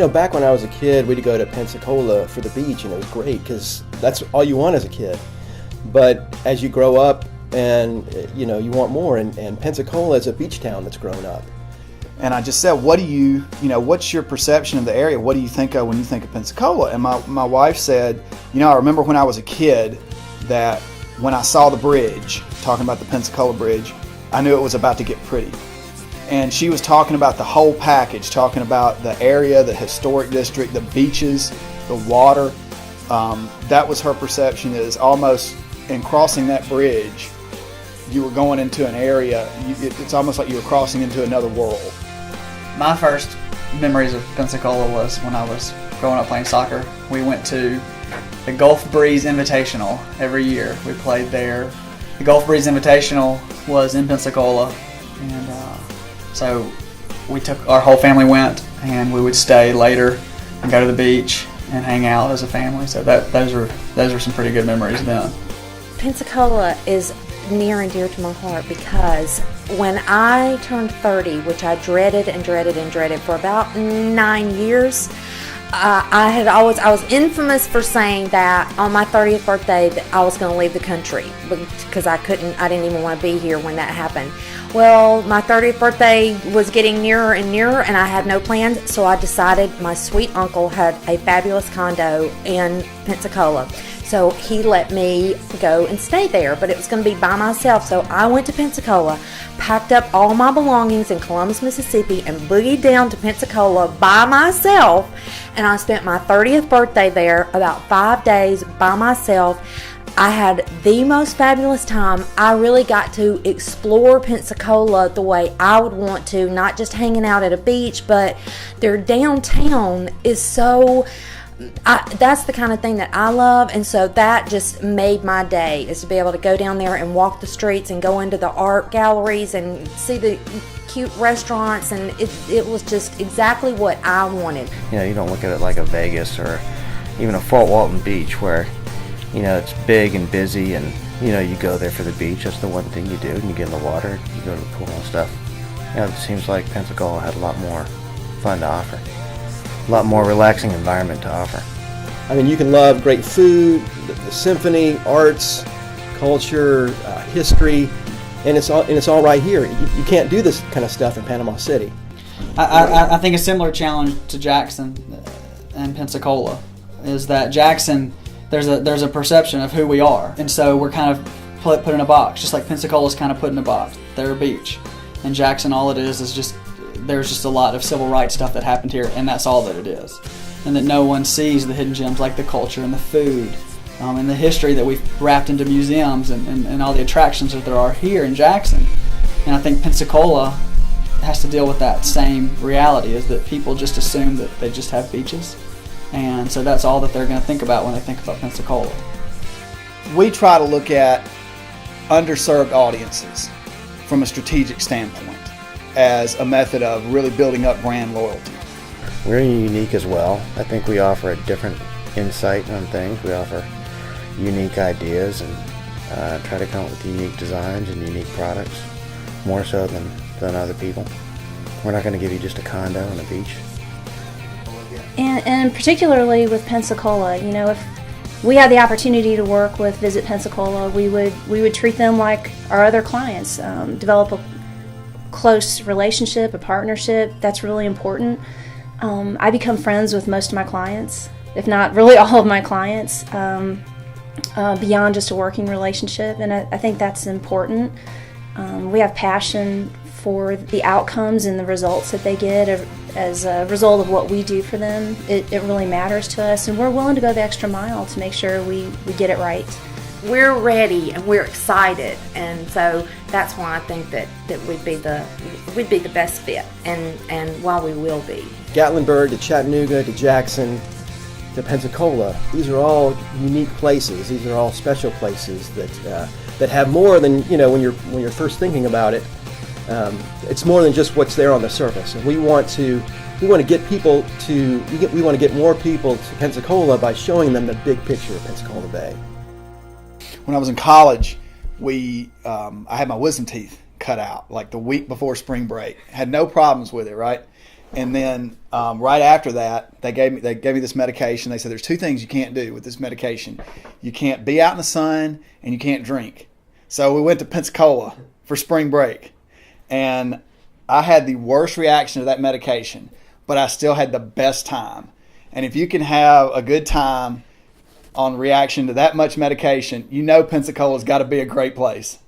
back when I was a kid, we'd go to Pensacola for the beach, and it was great because that's all you want as a kid. But as you grow up and, you want more, and Pensacola is a beach town that's grown up. And I just said, what's your perception of the area? What do you think of when you think of Pensacola? And my wife said, I remember when I was a kid that when I saw the bridge, talking about the Pensacola Bridge, I knew it was about to get pretty. And she was talking about the whole package, talking about the area, the historic district, the beaches, the water. That was her perception, is almost in crossing that bridge, you were going into an area, it's almost like you were crossing into another world. My first memories of Pensacola was when I was growing up playing soccer. We went to the Gulf Breeze Invitational every year. We played there. The Gulf Breeze Invitational was in Pensacola, and so our whole family went, and we would stay later and go to the beach and hang out as a family. So those were some pretty good memories then. Pensacola is near and dear to my heart because when I turned 30, which I dreaded and dreaded and dreaded for about 9 years, I was infamous for saying that on my 30th birthday that I was going to leave the country because I didn't even want to be here when that happened. Well, my 30th birthday was getting nearer and nearer, and I had no plans, so I decided my sweet uncle had a fabulous condo in Pensacola. So he let me go and stay there, but it was going to be by myself. So I went to Pensacola, packed up all my belongings in Columbus, Mississippi, and boogied down to Pensacola by myself. And I spent my 30th birthday there, about 5 days by myself. I had the most fabulous time. I really got to explore Pensacola the way I would want to, not just hanging out at a beach, but their downtown is so... that's the kind of thing that I love, and so that just made my day, is to be able to go down there and walk the streets and go into the art galleries and see the cute restaurants, and it was just exactly what I wanted. You don't look at it like a Vegas or even a Fort Walton Beach where it's big and busy, and you go there for the beach. That's the one thing you do, and you get in the water, you go to the pool and stuff. It seems like Pensacola had a lot more fun to offer. A lot more relaxing environment to offer. I mean, you can love great food, the symphony, arts, culture, history, and it's all right here. You can't do this kind of stuff in Panama City. I think a similar challenge to Jackson and Pensacola is that Jackson, there's a perception of who we are, and so we're kind of put in a box, just like Pensacola's kind of put in a box. They're a beach, and Jackson, all it is just there's just a lot of civil rights stuff that happened here, and that's all that it is. And that no one sees the hidden gems like the culture and the food and the history that we've wrapped into museums and all the attractions that there are here in Jackson. And I think Pensacola has to deal with that same reality, is that people just assume that they just have beaches. And so that's all that they're going to think about when they think about Pensacola. We try to look at underserved audiences from a strategic standpoint as a method of really building up brand loyalty. We're unique as well. I think we offer a different insight on things. We offer unique ideas and try to come up with unique designs and unique products, more so than other people. We're not going to give you just a condo on a beach. And particularly with Pensacola, if we had the opportunity to work with Visit Pensacola, we would treat them like our other clients, develop a close relationship, a partnership. That's really important. I become friends with most of my clients, if not really all of my clients, beyond just a working relationship, and I think that's important. We have passion for the outcomes and the results that they get as a result of what we do for them. It really matters to us, and we're willing to go the extra mile to make sure we get it right. We're ready and we're excited, and so that's why I think that we'd be the best fit, and why we will be. Gatlinburg to Chattanooga to Jackson to Pensacola, these are all unique places. These are all special places that have more than when you're first thinking about it. It's more than just what's there on the surface, and we want to get people we want to get more people to Pensacola by showing them the big picture of Pensacola Bay. When I was in college, I had my wisdom teeth cut out like the week before spring break. Had no problems with it, right? And then right after that, they gave me this medication. They said there's two things you can't do with this medication. You can't be out in the sun, and you can't drink. So we went to Pensacola for spring break, and I had the worst reaction to that medication, but I still had the best time. And if you can have a good time on reaction to that much medication, you know Pensacola's got to be a great place.